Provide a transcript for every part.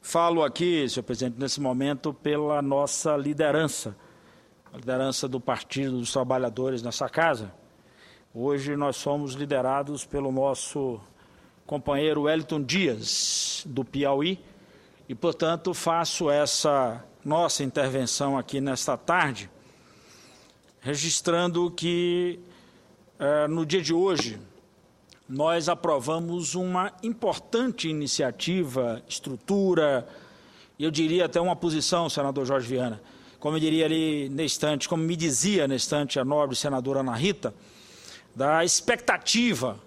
Falo aqui, senhor presidente, nesse momento pela nossa liderança, a liderança do Partido dos Trabalhadores nessa casa. Hoje nós somos liderados pelo nosso companheiro Wellington Dias, do Piauí, e, portanto, faço essa nossa intervenção aqui nesta tarde, registrando que, no dia de hoje, nós aprovamos uma importante iniciativa, estrutura, eu diria até uma posição, senador Jorge Viana, como eu diria ali nesse instante, como me dizia nesse instante a nobre senadora Ana Rita, da expectativa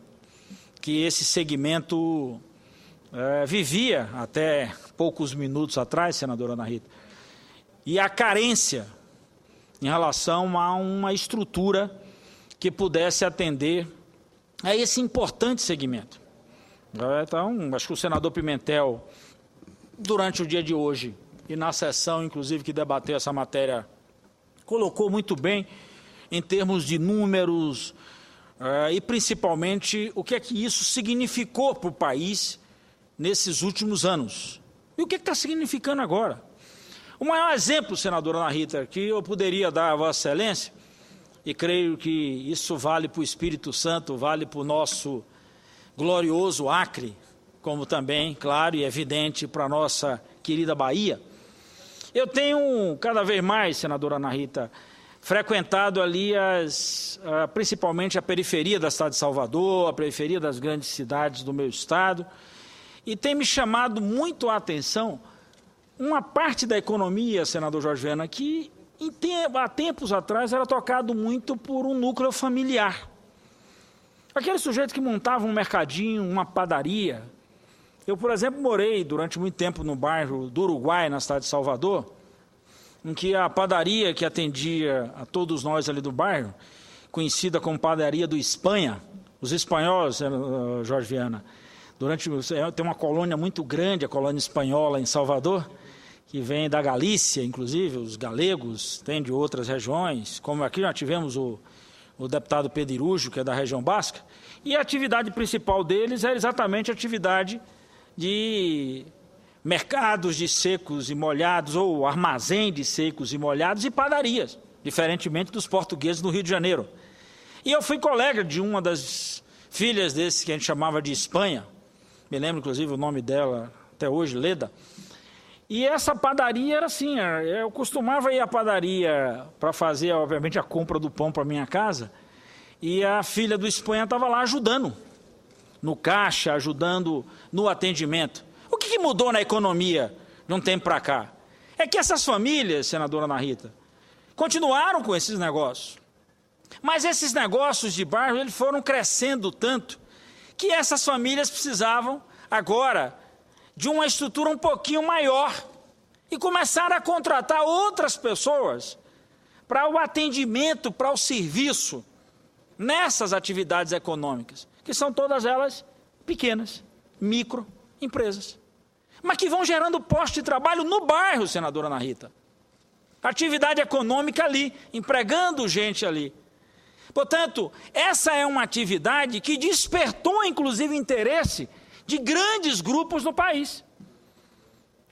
que esse segmento vivia até poucos minutos atrás, senadora Ana Rita, e a carência em relação a uma estrutura que pudesse atender a esse importante segmento. Então, acho que o senador Pimentel, durante o dia de hoje, e na sessão, inclusive, que debateu essa matéria, colocou muito bem em termos de números e, principalmente, o que é que isso significou para o país nesses últimos anos. E o que está significando agora? O maior exemplo, senadora Ana Rita, que eu poderia dar a Vossa Excelência, e creio que isso vale para o Espírito Santo, vale para o nosso glorioso Acre, como também, claro e evidente, para a nossa querida Bahia. Eu tenho, cada vez mais, senadora Ana Rita, frequentado ali principalmente a periferia da cidade de Salvador, a periferia das grandes cidades do meu estado, e tem me chamado muito a atenção uma parte da economia, senador Jorge Viana, que há tempos atrás era tocado muito por um núcleo familiar. Aquele sujeito que montava um mercadinho, uma padaria. Eu, por exemplo, morei durante muito tempo no bairro do Uruguai, na cidade de Salvador, em que a padaria que atendia a todos nós ali do bairro, conhecida como padaria do Espanha, os espanhóis, Jorge Viana, tem uma colônia muito grande, a colônia espanhola em Salvador, que vem da Galícia, inclusive, os galegos, tem de outras regiões, como aqui nós tivemos o deputado Pedro Irujo, que é da região basca, e a atividade principal deles é exatamente a atividade de mercados de secos e molhados, ou armazém de secos e molhados e padarias, diferentemente dos portugueses do Rio de Janeiro. E eu fui colega de uma das filhas desses que a gente chamava de Espanha, me lembro inclusive o nome dela até hoje, Leda. E essa padaria era assim, eu costumava ir à padaria para fazer, obviamente, a compra do pão para minha casa, e a filha do Espanha estava lá ajudando, no caixa, ajudando no atendimento. O que mudou na economia de um tempo para cá? É que essas famílias, senadora Ana Rita, continuaram com esses negócios. Mas esses negócios de bairro, eles foram crescendo tanto, que essas famílias precisavam, agora, de uma estrutura um pouquinho maior e começaram a contratar outras pessoas para o atendimento, para o serviço nessas atividades econômicas, que são todas elas pequenas, microempresas, mas que vão gerando postos de trabalho no bairro, senadora Ana Rita. Atividade econômica ali, empregando gente ali. Portanto, essa é uma atividade que despertou, inclusive, interesse de grandes grupos no país.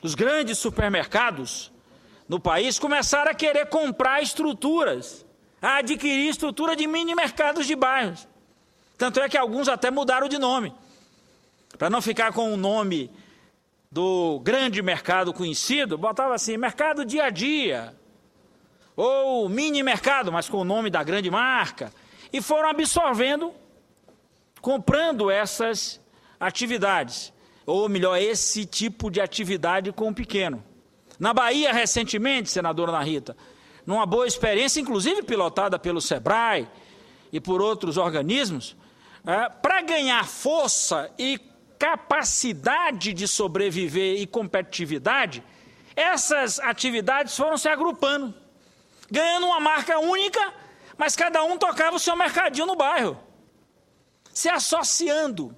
Os grandes supermercados no país começaram a querer comprar estruturas, a adquirir estrutura de mini mercados de bairros. Tanto é que alguns até mudaram de nome, para não ficar com o nome do grande mercado conhecido, botava assim, mercado dia a dia, ou mini mercado, mas com o nome da grande marca, e foram absorvendo, comprando essas atividades, ou melhor, esse tipo de atividade com o pequeno. Na Bahia, recentemente, senadora Ana Rita, numa boa experiência, inclusive pilotada pelo SEBRAE e por outros organismos, para ganhar força e capacidade de sobreviver e competitividade, essas atividades foram se agrupando, ganhando uma marca única, mas cada um tocava o seu mercadinho no bairro, se associando.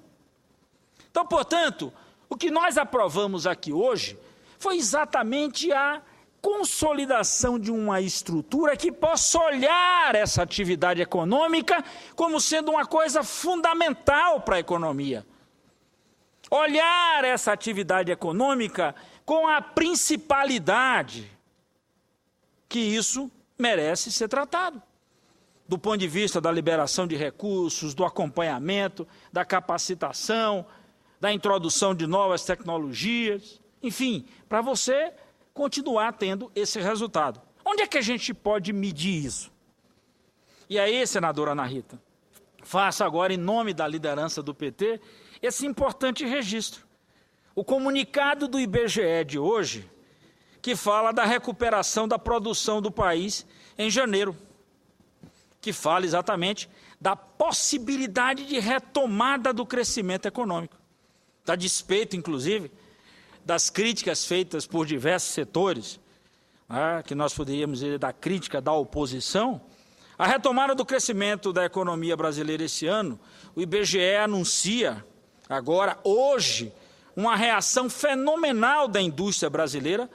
Então, portanto, o que nós aprovamos aqui hoje foi exatamente a consolidação de uma estrutura que possa olhar essa atividade econômica como sendo uma coisa fundamental para a economia. olhar essa atividade econômica com a principalidade que isso merece ser tratado. Do ponto de vista da liberação de recursos, do acompanhamento, da capacitação, da introdução de novas tecnologias, enfim, para você continuar tendo esse resultado. Onde é que a gente pode medir isso? E aí, senadora Ana Rita, faça agora, em nome da liderança do PT, esse importante registro. O comunicado do IBGE de hoje, que fala da recuperação da produção do país em janeiro, que fala exatamente da possibilidade de retomada do crescimento econômico. A despeito, inclusive, das críticas feitas por diversos setores, que nós poderíamos dizer da crítica da oposição, a retomada do crescimento da economia brasileira esse ano, o IBGE anuncia agora, hoje, uma reação fenomenal da indústria brasileira,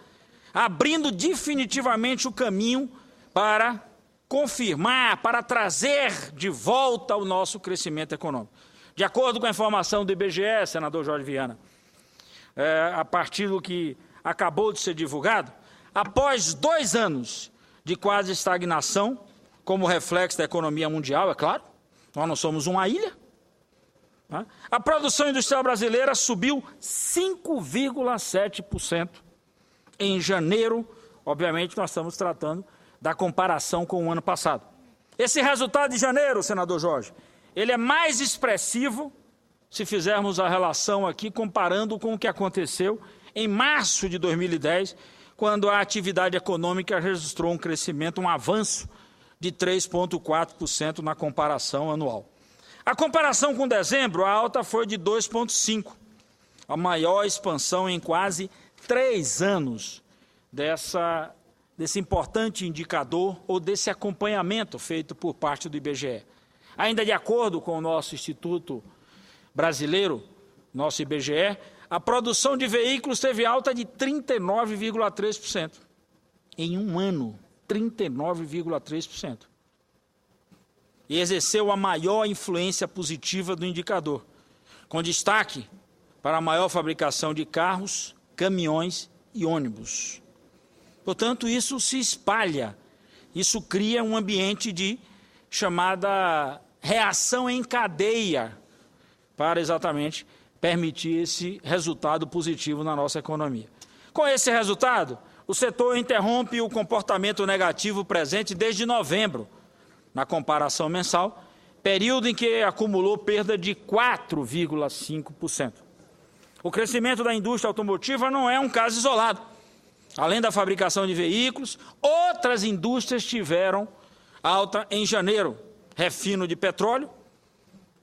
abrindo definitivamente o caminho para confirmar, para trazer de volta o nosso crescimento econômico. De acordo com a informação do IBGE, senador Jorge Viana, a partir do que acabou de ser divulgado, após 2 anos de quase estagnação, como reflexo da economia mundial, é claro, nós não somos uma ilha, a produção industrial brasileira subiu 5,7% em janeiro. Obviamente, nós estamos tratando da comparação com o ano passado. Esse resultado de janeiro, senador Jorge, ele é mais expressivo se fizermos a relação aqui comparando com o que aconteceu em março de 2010, quando a atividade econômica registrou um crescimento, um avanço de 3,4% na comparação anual. A comparação com dezembro, a alta foi de 2,5%, a maior expansão em quase 3 anos desse importante indicador ou desse acompanhamento feito por parte do IBGE. Ainda de acordo com o nosso Instituto Brasileiro, nosso IBGE, a produção de veículos teve alta de 39,3%. Em um ano, 39,3%. E exerceu a maior influência positiva do indicador, com destaque para a maior fabricação de carros, caminhões e ônibus. Portanto, isso se espalha, isso cria um ambiente de chamada reação em cadeia para exatamente permitir esse resultado positivo na nossa economia. Com esse resultado, o setor interrompe o comportamento negativo presente desde novembro, na comparação mensal, período em que acumulou perda de 4,5%. O crescimento da indústria automotiva não é um caso isolado. Além da fabricação de veículos, outras indústrias tiveram alta em janeiro. Refino de petróleo,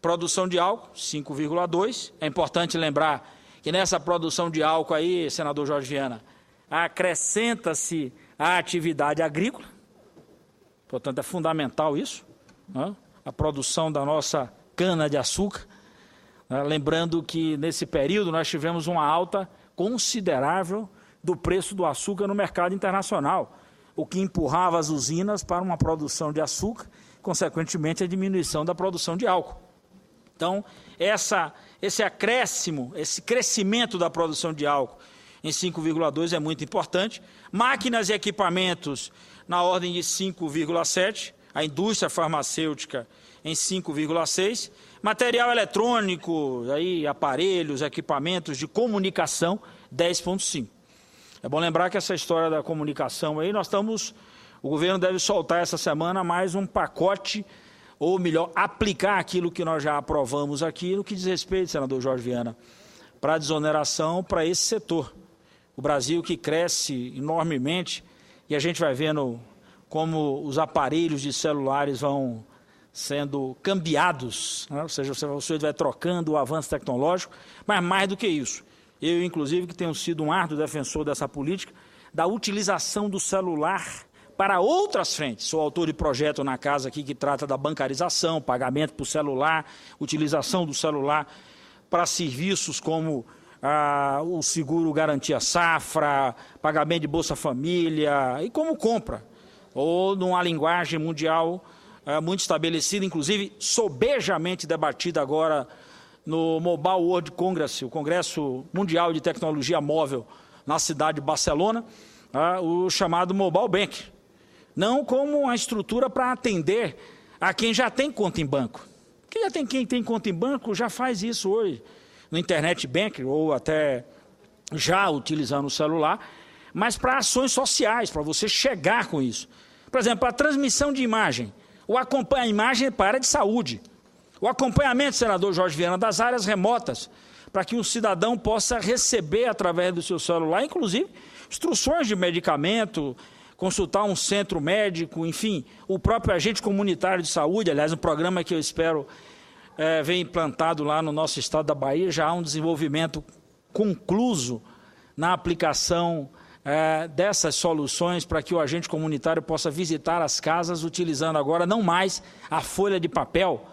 produção de álcool, 5,2%. É importante lembrar que nessa produção de álcool aí, senador Jorge Viana, acrescenta-se a atividade agrícola. Portanto, é fundamental isso, a produção da nossa cana-de-açúcar. Lembrando que nesse período nós tivemos uma alta considerável do preço do açúcar no mercado internacional, o que empurrava as usinas para uma produção de açúcar, consequentemente a diminuição da produção de álcool. Então, esse acréscimo, esse crescimento da produção de álcool em 5,2% é muito importante. Máquinas e equipamentos na ordem de 5,7%, a indústria farmacêutica em 5,6%, material eletrônico, aí, aparelhos, equipamentos de comunicação, 10,5%. É bom lembrar que essa história da comunicação aí, o governo deve soltar essa semana mais um pacote, ou melhor, aplicar aquilo que nós já aprovamos aqui, no que diz respeito, senador Jorge Viana, para a desoneração para esse setor. O Brasil que cresce enormemente, e a gente vai vendo como os aparelhos de celulares vão sendo cambiados, ou seja, você vai trocando o avanço tecnológico, mas mais do que isso. Eu, inclusive, que tenho sido um árduo defensor dessa política, da utilização do celular para outras frentes. Sou autor de projeto na casa aqui que trata da bancarização, pagamento por celular, utilização do celular para serviços como o seguro garantia safra, pagamento de Bolsa Família e como compra. Ou numa linguagem mundial muito estabelecida, inclusive sobejamente debatida agora no Mobile World Congress, o Congresso Mundial de Tecnologia Móvel na cidade de Barcelona, o chamado Mobile Bank. Não como uma estrutura para atender a quem já tem conta em banco. Quem tem conta em banco já faz isso hoje, no Internet Bank, ou até já utilizando o celular, mas para ações sociais, para você chegar com isso. Por exemplo, a transmissão de imagem, a imagem para a área de saúde, o acompanhamento, senador Jorge Viana, das áreas remotas, para que o cidadão possa receber através do seu celular, inclusive, instruções de medicamento, consultar um centro médico, enfim, o próprio agente comunitário de saúde, aliás, um programa que eu espero ver implantado lá no nosso estado da Bahia, já há um desenvolvimento concluso na aplicação dessas soluções para que o agente comunitário possa visitar as casas utilizando agora não mais a folha de papel,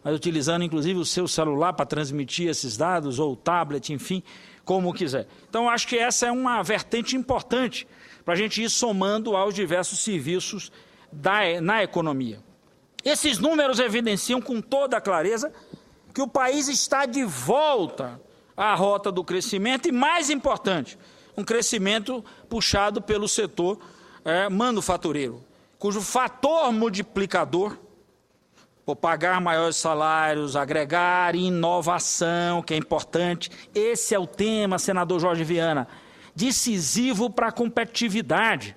mas utilizando inclusive o seu celular para transmitir esses dados, ou o tablet, enfim, como quiser. Então, acho que essa é uma vertente importante para a gente ir somando aos diversos serviços na economia. Esses números evidenciam com toda a clareza que o país está de volta à rota do crescimento e, mais importante, um crescimento puxado pelo setor manufatureiro, cujo fator multiplicador, por pagar maiores salários, agregar inovação, que é importante. Esse é o tema, senador Jorge Viana, decisivo para a competitividade.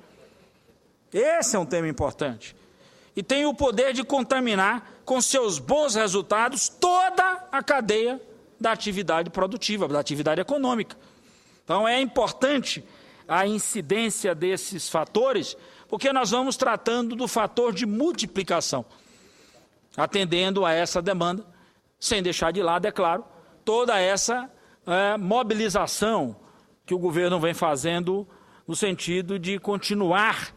Esse é um tema importante. E tem o poder de contaminar com seus bons resultados toda a cadeia da atividade produtiva, da atividade econômica. Então, é importante a incidência desses fatores, porque nós vamos tratando do fator de multiplicação, atendendo a essa demanda, sem deixar de lado, é claro, toda essa mobilização que o governo vem fazendo no sentido de continuar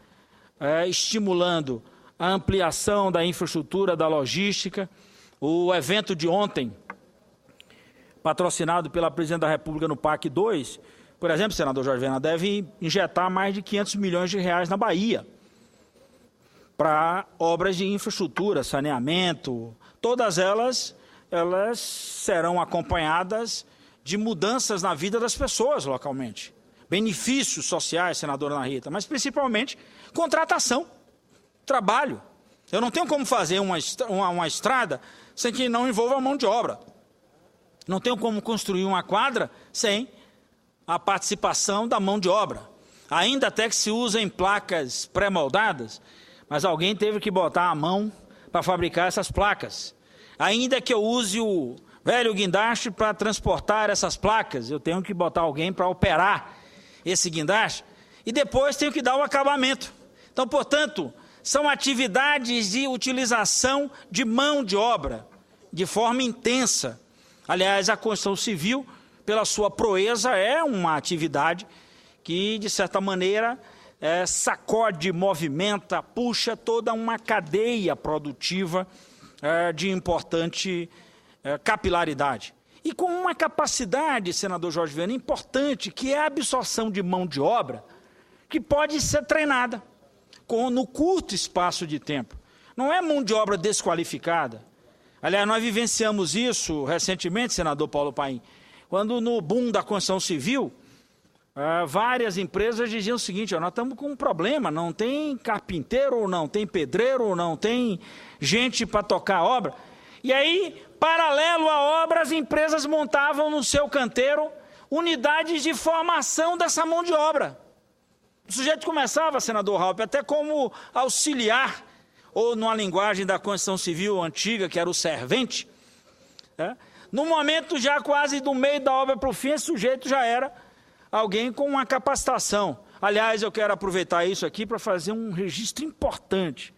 estimulando a ampliação da infraestrutura, da logística. O evento de ontem, patrocinado pela Presidente da República no PAC 2, por exemplo, senador Jorge Viana, deve injetar mais de 500 milhões de reais na Bahia, para obras de infraestrutura, saneamento. Todas elas serão acompanhadas de mudanças na vida das pessoas localmente. Benefícios sociais, senadora Ana Rita, mas principalmente contratação, trabalho. Eu não tenho como fazer uma estrada sem que não envolva a mão de obra. Não tenho como construir uma quadra sem a participação da mão de obra. Ainda até que se usem placas pré-moldadas, mas alguém teve que botar a mão para fabricar essas placas. Ainda que eu use o velho guindaste para transportar essas placas, eu tenho que botar alguém para operar esse guindaste e depois tenho que dar o acabamento. Então, portanto, são atividades de utilização de mão de obra de forma intensa. Aliás, a construção civil, pela sua proeza, é uma atividade que, de certa maneira, sacode, movimenta, puxa toda uma cadeia produtiva de importante capilaridade. E com uma capacidade, senador Jorge Viana, importante, que é a absorção de mão de obra, que pode ser treinada no curto espaço de tempo. Não é mão de obra desqualificada. Aliás, nós vivenciamos isso recentemente, senador Paulo Paim, quando no boom da construção civil, várias empresas diziam o seguinte: nós estamos com um problema, não tem carpinteiro, não tem pedreiro, não tem gente para tocar a obra. E aí, paralelo à obra, as empresas montavam no seu canteiro unidades de formação dessa mão de obra. O sujeito começava, senador Raup, até como auxiliar, ou numa linguagem da construção civil antiga, que era o servente. No momento já quase do meio da obra para o fim, esse sujeito já era alguém com uma capacitação. Aliás, eu quero aproveitar isso aqui para fazer um registro importante.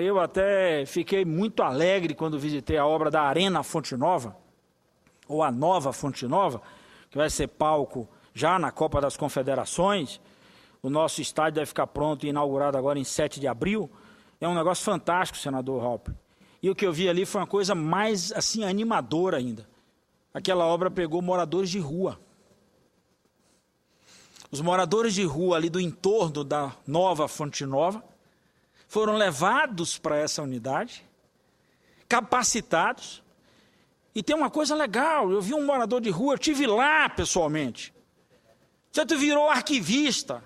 Eu até fiquei muito alegre quando visitei a obra da Arena Fonte Nova, ou a Nova Fonte Nova, que vai ser palco já na Copa das Confederações. O nosso estádio deve ficar pronto e inaugurado agora em 7 de abril. É um negócio fantástico, senador Raup. E o que eu vi ali foi uma coisa mais assim animadora ainda. Aquela obra pegou moradores de rua. Os moradores de rua ali do entorno da Nova Fonte Nova foram levados para essa unidade, capacitados, E tem uma coisa legal, eu vi um morador de rua, eu estive lá pessoalmente. Você virou arquivista,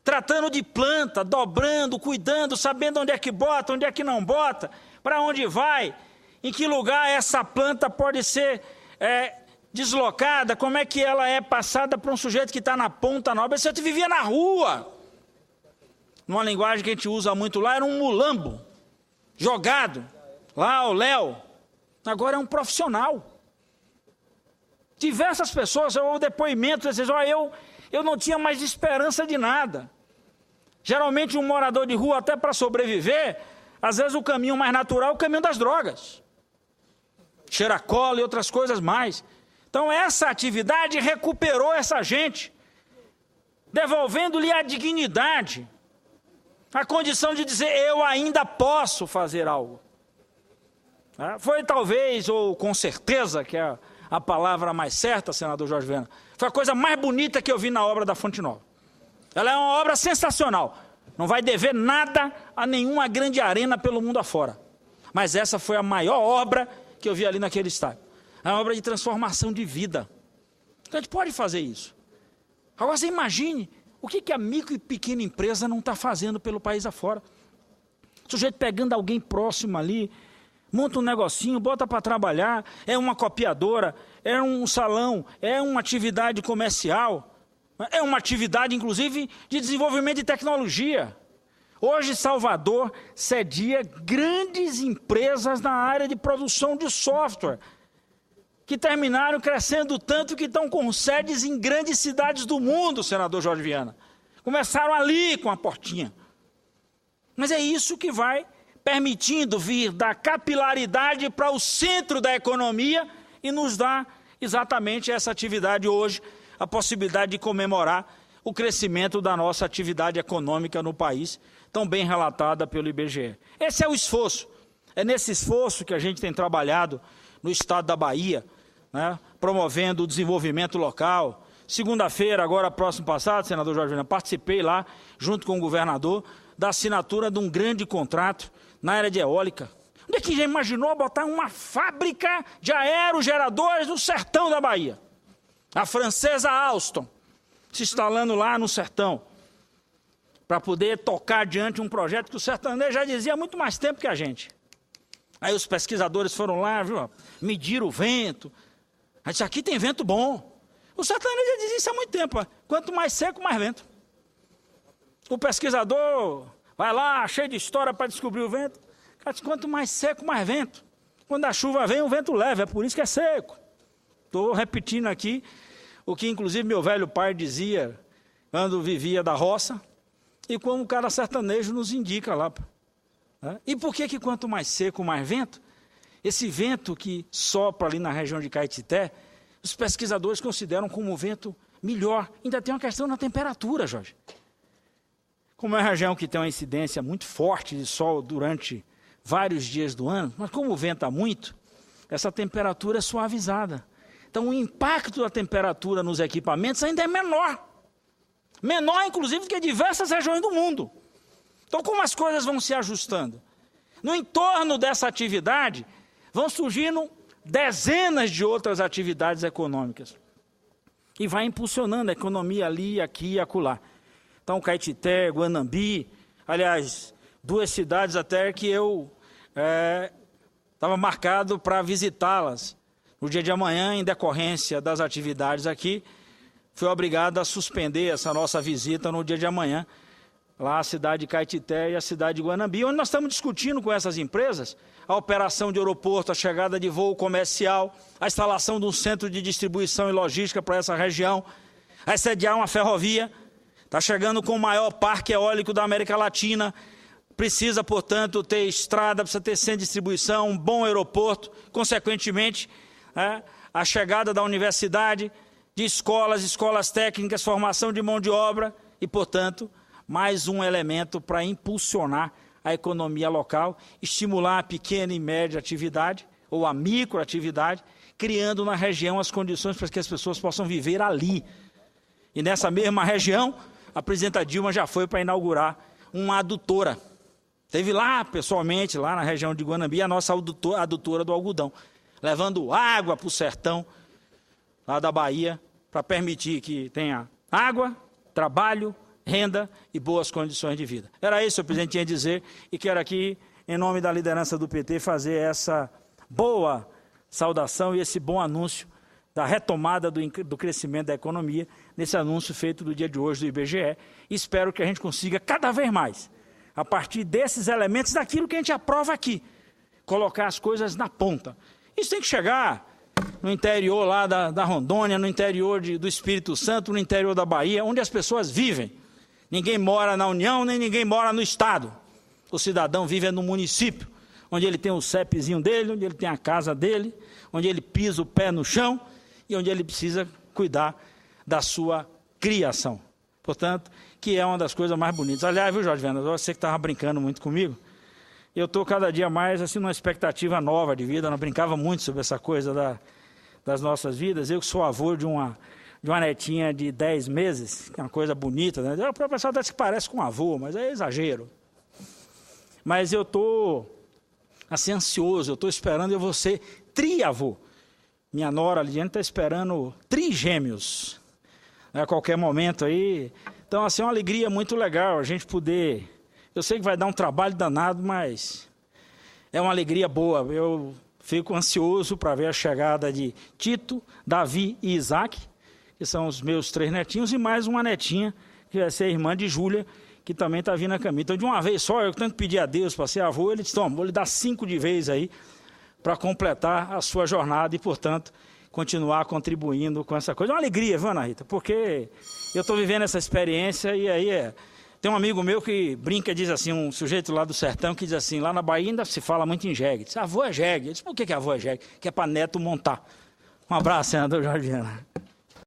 tratando de planta, dobrando, cuidando, sabendo onde é que bota, onde é que não bota, para onde vai, em que lugar essa planta pode ser deslocada, como é que ela é passada para um sujeito que está na ponta na obra. Você vivia na rua. Numa linguagem que a gente usa muito lá, era um mulambo, jogado, lá o Léo. Agora é um profissional. Diversas pessoas, ou depoimentos, dizem, eu não tinha mais esperança de nada. Geralmente um morador de rua, até para sobreviver, às vezes o caminho mais natural é o caminho das drogas. Cheira-cola e outras coisas mais. Então essa atividade recuperou essa gente, devolvendo-lhe a dignidade, a condição de dizer, eu ainda posso fazer algo. Foi talvez, ou com certeza, que é a palavra mais certa, senador Jorge Viana, foi a coisa mais bonita que eu vi na obra da Fonte Nova. Ela é uma obra sensacional. Não vai dever nada a nenhuma grande arena pelo mundo afora. Mas essa foi a maior obra que eu vi ali naquele estádio. É uma obra de transformação de vida. Então a gente pode fazer isso. Agora você imagine o que a micro e pequena empresa não está fazendo pelo país afora. O sujeito pegando alguém próximo ali, monta um negocinho, bota para trabalhar, é uma copiadora, é um salão, é uma atividade comercial, é uma atividade, inclusive, de desenvolvimento de tecnologia. Hoje, Salvador cedia grandes empresas na área de produção de software, que terminaram crescendo tanto que estão com sedes em grandes cidades do mundo, senador Jorge Viana. Começaram ali com a portinha. Mas é isso que vai permitindo vir da capilaridade para o centro da economia e nos dá exatamente essa atividade hoje, a possibilidade de comemorar o crescimento da nossa atividade econômica no país, tão bem relatada pelo IBGE. Esse é o esforço. É nesse esforço que a gente tem trabalhado no estado da Bahia, né, promovendo o desenvolvimento local. Segunda-feira, agora próximo passado, senador Jorge Viana, participei lá, junto com o governador, da assinatura de um grande contrato na área de eólica. Onde é que já imaginou botar uma fábrica de aerogeradores no sertão da Bahia? A francesa Alstom, se instalando lá no sertão, para poder tocar adiante um projeto que o sertanejo já dizia há muito mais tempo que a gente. Aí os pesquisadores foram lá, viu, mediram o vento. Aí disse, aqui tem vento bom. O sertanejo já dizia isso há muito tempo. Quanto mais seco, mais vento. O pesquisador vai lá, cheio de história para descobrir o vento. Cara, quanto mais seco, mais vento. Quando a chuva vem, o vento leva, é por isso que é seco. Estou repetindo aqui o que, inclusive, meu velho pai dizia quando vivia da roça e como o cara sertanejo nos indica lá. E por que quanto mais seco, mais vento? Esse vento que sopra ali na região de Caetité, os pesquisadores consideram como um vento melhor. Ainda tem uma questão na temperatura, Jorge. Como é uma região que tem uma incidência muito forte de sol durante vários dias do ano, mas como venta muito, essa temperatura é suavizada. Então o impacto da temperatura nos equipamentos ainda é menor. Menor, inclusive, que em diversas regiões do mundo. Então como as coisas vão se ajustando? No entorno dessa atividade, vão surgindo dezenas de outras atividades econômicas. E vai impulsionando a economia ali, aqui e acolá. Então, Caetité, Guanambi, aliás, duas cidades até que eu estava marcado para visitá-las. No dia de amanhã, em decorrência das atividades aqui, fui obrigado a suspender essa nossa visita no dia de amanhã, lá a cidade de Caetité e a cidade de Guanambi, onde nós estamos discutindo com essas empresas a operação de aeroporto, a chegada de voo comercial, a instalação de um centro de distribuição e logística para essa região, a sediar uma ferrovia. Está chegando com o maior parque eólico da América Latina, precisa, portanto, ter estrada, precisa ter centro de distribuição, um bom aeroporto, consequentemente, a chegada da universidade, de escolas técnicas, formação de mão de obra e, portanto, mais um elemento para impulsionar a economia local, estimular a pequena e média atividade, ou a microatividade, criando na região as condições para que as pessoas possam viver ali. E nessa mesma região, a presidenta Dilma já foi para inaugurar uma adutora. Teve lá, pessoalmente, lá na região de Guanambi, a nossa adutora do algodão. levando água para o sertão lá da Bahia, para permitir que tenha água, trabalho, renda e boas condições de vida. Era isso que o presidente tinha a dizer, e quero aqui, em nome da liderança do PT, fazer essa boa saudação e esse bom anúncio da retomada do crescimento da economia, nesse anúncio feito do dia de hoje do IBGE. Espero que a gente consiga cada vez mais, a partir desses elementos, daquilo que a gente aprova aqui, colocar as coisas na ponta. Isso tem que chegar no interior lá da Rondônia, no interior do Espírito Santo, no interior da Bahia, onde as pessoas vivem. Ninguém mora na União, nem ninguém mora no Estado. O cidadão vive no município, onde ele tem o CEPzinho dele, onde ele tem a casa dele, onde ele pisa o pé no chão e onde ele precisa cuidar da sua criação. Portanto, que é uma das coisas mais bonitas. Aliás, viu, Jorge Viana, você que estava brincando muito comigo, eu estou cada dia mais assim, numa expectativa nova de vida. Eu não brincava muito sobre essa coisa das nossas vidas. Eu que sou avô de uma netinha de 10 meses, que é uma coisa bonita, né? O pessoal diz que parece com um avô, mas é exagero. Mas eu estou assim, ansioso, eu estou esperando, eu vou ser triavô. Minha nora, Lidiane, está esperando trigêmeos, a qualquer momento aí. Então, assim, é uma alegria muito legal a gente poder... Eu sei que vai dar um trabalho danado, mas é uma alegria boa. Eu fico ansioso para ver a chegada de Tito, Davi e Isaac, que são os meus 3 netinhos, e mais uma netinha, que vai ser a irmã de Júlia, que também está vindo a caminho. Então, de uma vez só, eu tento pedir a Deus para ser avô, ele disse, toma, vou lhe dar 5 de vez aí, para completar a sua jornada e, portanto, continuar contribuindo com essa coisa. É uma alegria, viu, Ana Rita? Porque eu estou vivendo essa experiência e aí tem um amigo meu que brinca, diz assim, um sujeito lá do sertão que diz assim, lá na Bahia ainda se fala muito em jegue. Diz, avô é jegue. Eu disse, por que avô é jegue? Que é para neto montar. Um abraço, senador Jorge Viana.